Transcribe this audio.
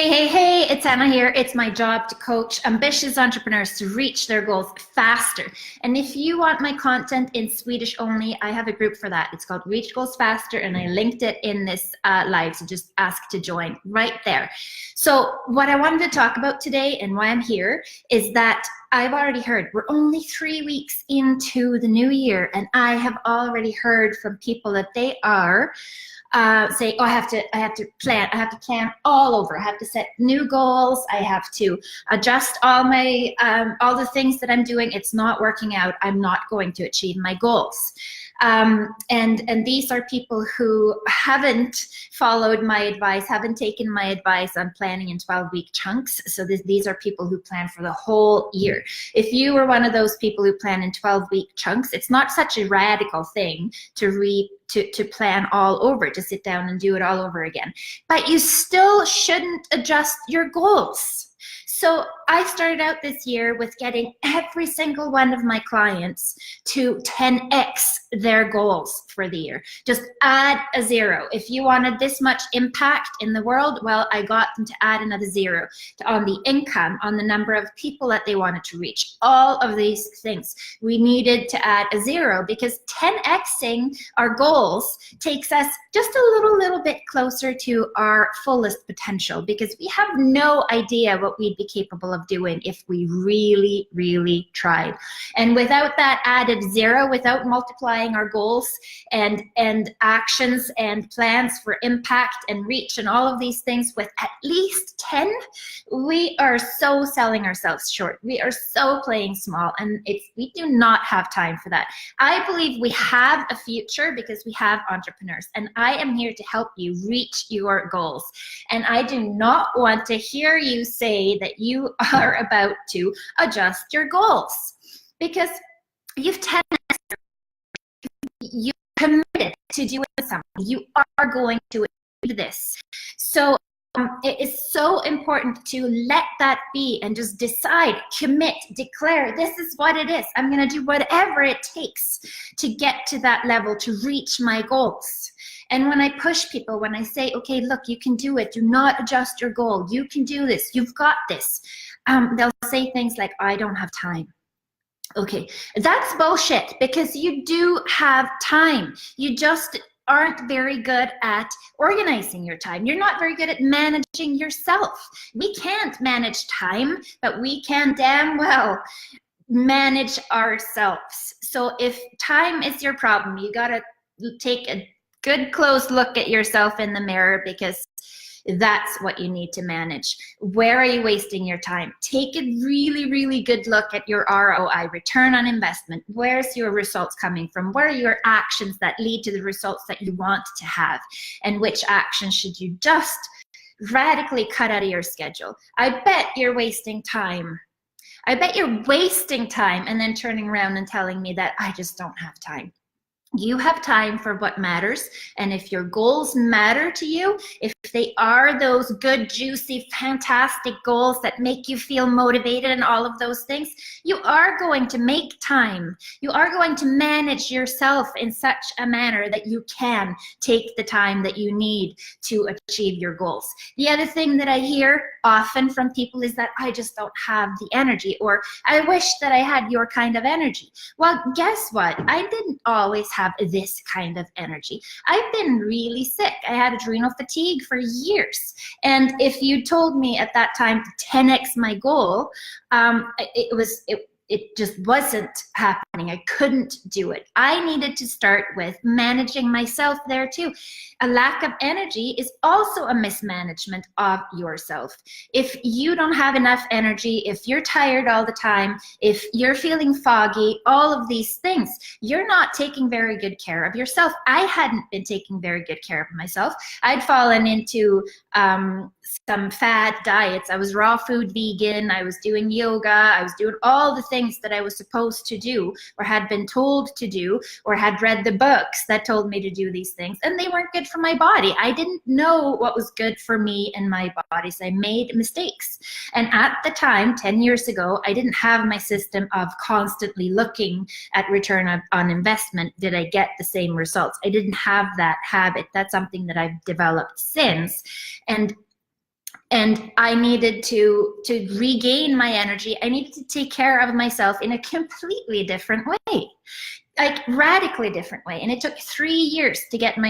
Hey, it's Anna here. It's my job to coach ambitious entrepreneurs to reach their goals faster. And if you want my content in Swedish only, I have a group for that. It's called Reach Goals Faster, and I linked it in this live, so just ask to join right there. So what I wanted to talk about today and why I'm here is that I've already heard we're only 3 weeks into the new year, and I have already heard from people that they are say, oh, I have to plan all over. I have to set new goals. I have to adjust all my all the things that I'm doing. It's not working out. I'm not going to achieve my goals. And these are people who haven't followed my advice, haven't taken my advice on planning in 12-week chunks. So these are people who plan for the whole year. If you were one of those people who plan in 12-week chunks, it's not such a radical thing to plan all over, to sit down and do it all over again. But you still shouldn't adjust your goals. So I started out this year with getting every single one of my clients to 10x their goals for the year. Just add a 0. If you wanted this much impact in the world, well, I got them to add another 0 on the income, on the number of people that they wanted to reach. All of these things, we needed to add a 0 because 10xing our goals takes us just a little bit closer to our fullest potential, because we have no idea what we'd be capable of doing if we really tried. And without that added 0, without multiplying our goals and actions and plans for impact and reach and all of these things with at least 10, we are so selling ourselves short. We are so playing small, and we do not have time for that. I believe we have a future because we have entrepreneurs, and I am here to help you reach your goals. And I do not want to hear you say that you are about to adjust your goals, because you've you committed to doing something. You are going to do this. So it is so important to let that be and just decide, commit, declare, this is what it is. I'm going to do whatever it takes to get to that level, to reach my goals. And when I push people, when I say, okay, look, you can do it. Do not adjust your goal. You can do this. You've got this. They'll say things like, I don't have time. Okay, that's bullshit, because you do have time. You just aren't very good at organizing your time. You're not very good at managing yourself. We can't manage time, but we can damn well manage ourselves. So if time is your problem, you gotta take a good close look at yourself in the mirror, because that's what you need to manage. Where are you wasting your time? Take a really good look at your ROI, return on investment. Where's your results coming from? Where are your actions that lead to the results that you want to have? And which actions should you just radically cut out of your schedule? I bet you're wasting time. I bet you're wasting time and then turning around and telling me that I just don't have time. You have time for what matters, and if your goals matter to you, if they are those good, juicy, fantastic goals that make you feel motivated and all of those things, you are going to make time. You are going to manage yourself in such a manner that you can take the time that you need to achieve your goals. The other thing that I hear often from people is that I just don't have the energy, or I wish that I had your kind of energy. Well, guess what? I didn't always have this kind of energy. I've been really sick. I had adrenal fatigue for years. And if you told me at that time to 10x my goal, it just wasn't happening. I couldn't do it. I needed to start with managing myself there too. A lack of energy is also a mismanagement of yourself. If you don't have enough energy, if you're tired all the time, if you're feeling foggy, all of these things, you're not taking very good care of yourself. I hadn't been taking very good care of myself. I'd fallen into some fad diets. I was raw food vegan. I was doing yoga. I was doing all the things that I was supposed to do, or had been told to do, or had read the books that told me to do these things, and they weren't good for my body. I didn't know what was good for me and my body, so I made mistakes. And at the time, 10 years ago, I didn't have my system of constantly looking at return on investment. Did I get the same results? I didn't have that habit. That's something that I've developed since. And And I needed to regain my energy. I needed to take care of myself in a completely different way, like radically different way. And it took 3 years to get my